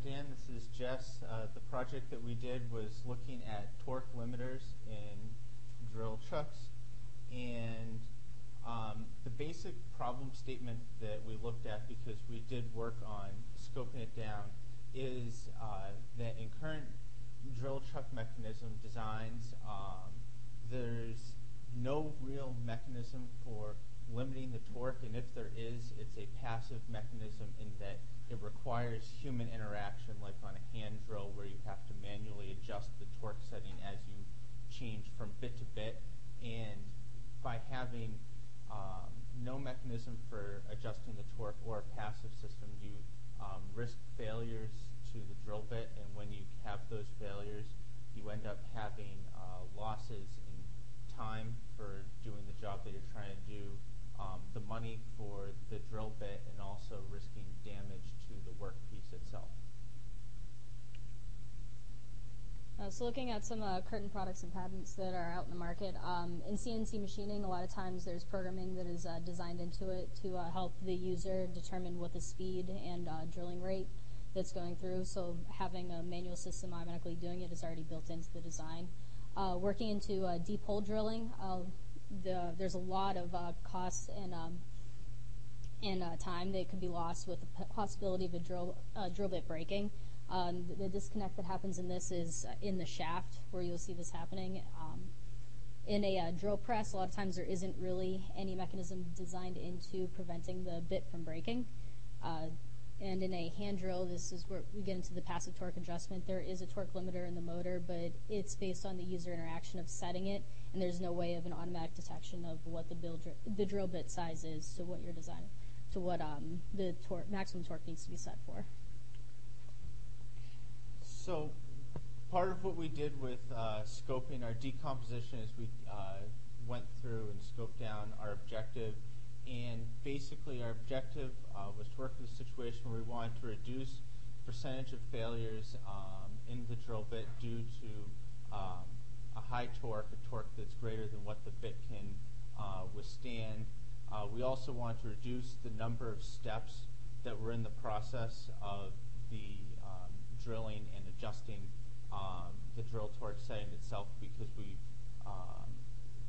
Dan. This is Jess. The project that we did was looking at torque limiters in drill trucks. And the basic problem statement that we looked at, because we did work on scoping it down, is that in current drill truck mechanism designs, there's no real mechanism for limiting the torque, and if there is, it's a passive mechanism in that it requires human interaction, like on a hand drill where you have to manually adjust the torque setting as you change from bit to bit. And by having no mechanism for adjusting the torque or a passive system, you risk failures to the drill bit, and when you have those failures, you end up having losses in time for doing the job that you're trying to do, the money for the drill bit, and also risking damage to the workpiece itself. So looking at some current products and patents that are out in the market, in CNC machining, a lot of times there's programming that is designed into it to help the user determine what the speed and drilling rate that's going through. So having a manual system automatically doing it is already built into the design. Working into deep hole drilling, there's a lot of costs and time that could be lost with the possibility of a drill bit breaking. The disconnect that happens in this is in the shaft, where you'll see this happening. In a drill press, a lot of times there isn't really any mechanism designed into preventing the bit from breaking. And in a hand drill, this is where we get into the passive torque adjustment. There is a torque limiter in the motor, but it's based on the user interaction of setting it, and there's no way of an automatic detection of what the drill bit size is to what you're designing, to what the maximum torque needs to be set for. So part of what we did with scoping our decomposition is we went through and scoped down our objective. And basically our objective was to work with a situation where we wanted to reduce percentage of failures in the drill bit due to a high torque, a torque that's greater than what the bit can withstand. We also wanted to reduce the number of steps that were in the process of the drilling and adjusting the drill torque setting itself, because we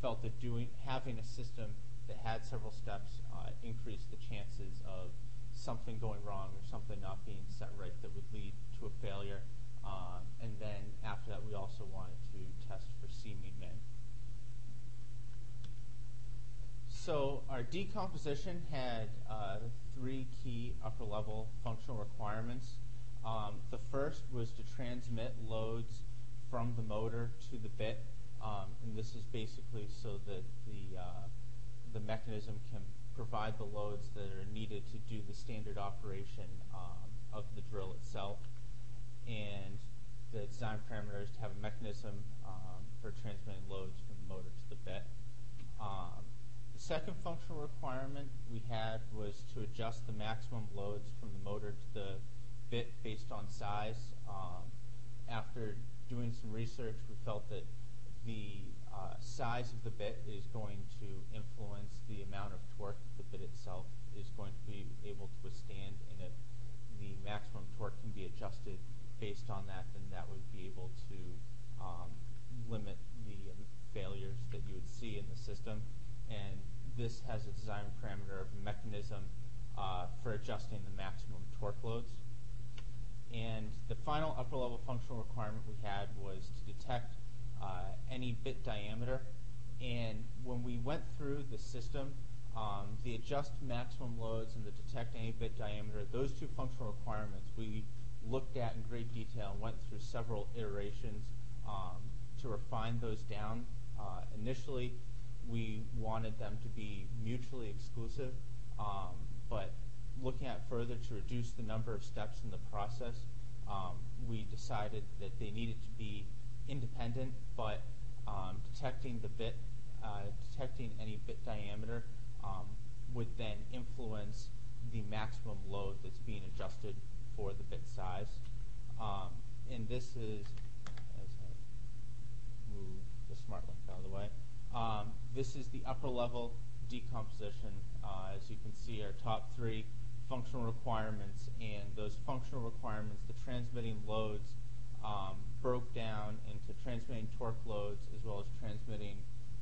felt that having a system that had several steps increased the chances of something going wrong or something not being set right that would lead to a failure. And then after that, we also wanted to test for seaming min. So our decomposition had 3 key upper-level functional requirements. The first was to transmit loads from the motor to the bit, and this is basically so that the mechanism can provide the loads that are needed to do the standard operation of the drill itself. And the design parameter is to have a mechanism for transmitting loads from the motor to the bit. The second functional requirement we had was to adjust the maximum loads from the motor to the bit based on size. After doing some research, we felt that the size of the bit is going to influence the amount of torque the bit itself is going to be able to withstand, and if the maximum torque can be adjusted based on that, then that would be able to limit the failures that you would see in the system. And this has a design parameter of a mechanism for adjusting the maximum torque loads. And the final upper-level functional requirement we had was to detect any bit diameter. And when we went through the system, the adjust maximum loads and the detect any bit diameter, those 2 functional requirements we looked at in great detail and went through several iterations to refine those down. Initially, we wanted them to be mutually exclusive, but looking at further to reduce the number of steps in the process, we decided that they needed to be independent, but detecting the bit, detecting any bit diameter would then influence the maximum load that's being adjusted for the bit size. And this is, as I move the smart link out of the way, this is the upper level decomposition. As you can see, our top 3 functional requirements, and those functional requirements, the transmitting loads, broke down into transmitting torque loads as well as transmitting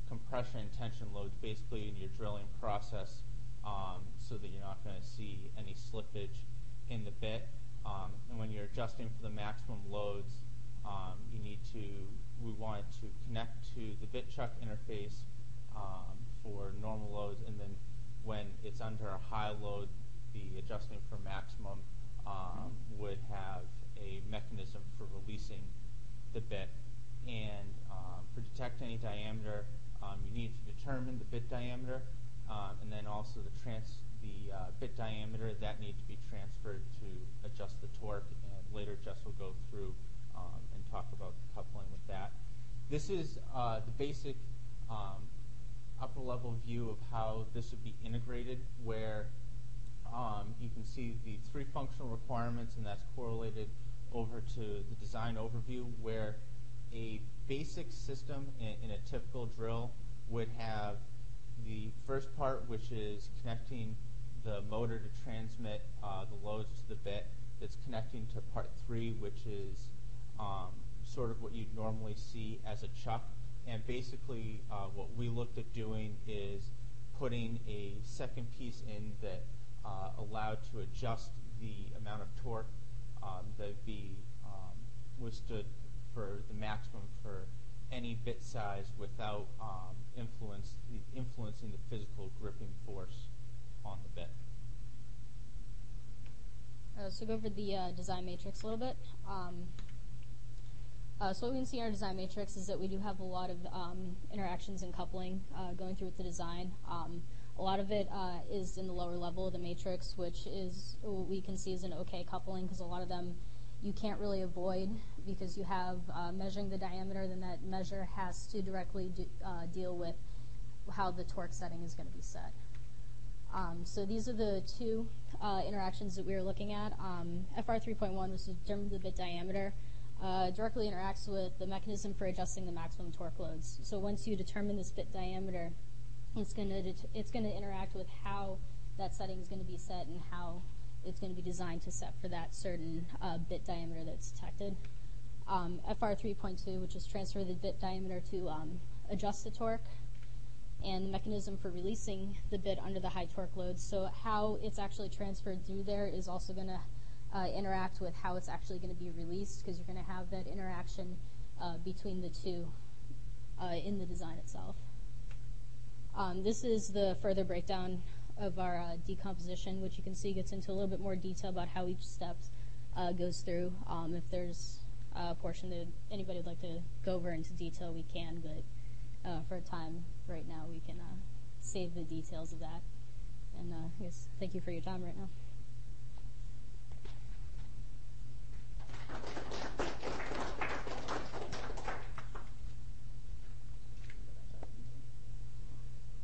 compression and tension loads, basically in your drilling process, so that you're not going to see any slippage in the bit. And when you're adjusting for the maximum loads, we want to connect to the bit chuck interface for normal loads, and then when it's under a high load, the adjusting for maximum would have a mechanism for releasing the bit. And for detect any diameter, you need to determine the bit diameter, and then also the bit diameter that need to be transferred to adjust the torque. And later Jess will go through and talk about the coupling with that. This is the basic upper level view of how this would be integrated, where you can see the three functional requirements, and that's correlated over to the design overview, where a basic system in a typical drill would have the first part, which is connecting the motor to transmit the loads to the bit. It's connecting to part 3, which is sort of what you'd normally see as a chuck. And basically what we looked at doing is putting a second piece in that allowed to adjust the amount of torque that would be withstood for the maximum for any bit size without influencing the physical gripping force on the bit. So go over the design matrix a little bit. So what we can see in our design matrix is that we do have a lot of interactions and coupling going through with the design. A lot of it is in the lower level of the matrix, which is what we can see as an okay coupling, because a lot of them you can't really avoid because you have measuring the diameter, then that measure has to directly deal with how the torque setting is going to be set. So these are the two interactions that we were looking at. FR 3.1 was to determine the bit diameter. Directly interacts with the mechanism for adjusting the maximum torque loads. So once you determine this bit diameter, it's going to interact with how that setting is going to be set and how it's going to be designed to set for that certain bit diameter that's detected. FR 3.2, which is transfer the bit diameter to adjust the torque, and the mechanism for releasing the bit under the high torque loads. So how it's actually transferred through there is also going to interact with how it's actually going to be released, because you're going to have that interaction between the two in the design itself. This is the further breakdown of our decomposition, which you can see gets into a little bit more detail about how each step goes through. If there's a portion that anybody would like to go over into detail, we can, but for a time right now, we can save the details of that. And I guess thank you for your time right now.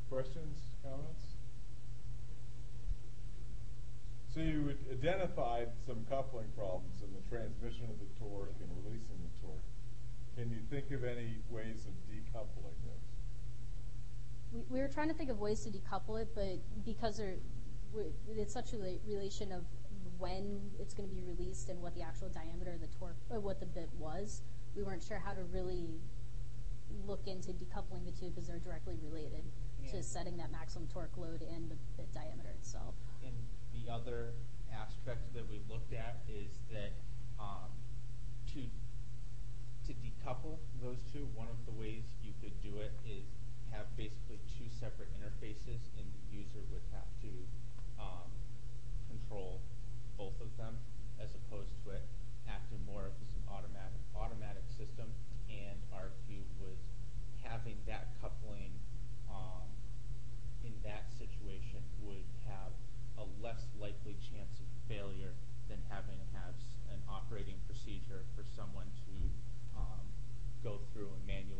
Questions, comments? So you identified some coupling problems in the transmission of the torque and releasing the torque. Can you think of any ways of decoupling this? We were trying to think of ways to decouple it, but because it's such a relation of when it's going to be released and what the actual diameter of the torque, or what the bit was, we weren't sure how to really look into decoupling the two because they're directly related to setting that maximum torque load and the bit diameter itself. And the other aspect that we looked at is that to decouple those two, one of the ways you could do it is have basically two separate interfaces, and the user would have to control both of them, as opposed to it acting more as an automatic system. And our view was having that coupling in that situation would have a less likely chance of failure than having an operating procedure for someone to go through and manually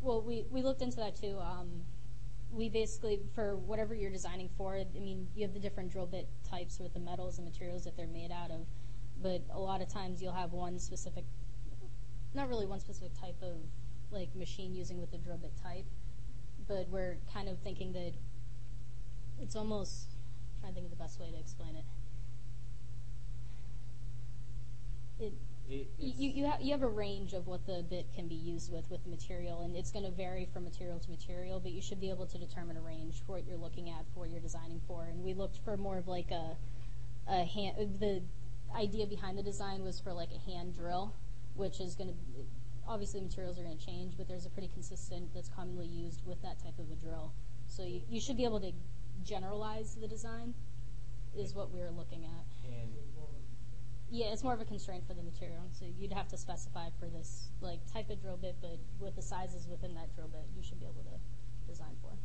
Well, we looked into that too. We basically, for whatever you're designing for, I mean, you have the different drill bit types with the metals and materials that they're made out of, but a lot of times you'll have one specific, not really one specific type of like machine using with the drill bit type, but we're kind of thinking that it's almost, I'm trying to think of the best way to explain it. You have a range of what the bit can be used with the material, and it's going to vary from material to material, but you should be able to determine a range for what you're looking at, for what you're designing for. And we looked for more of like a hand, the idea behind the design was for like a hand drill, which is going to, obviously materials are going to change, but there's a pretty consistent that's commonly used with that type of a drill. So you should be able to generalize the design is what we were looking at. And yeah, it's more of a constraint for the material. So you'd have to specify for this like type of drill bit, but with the sizes within that drill bit, you should be able to design for.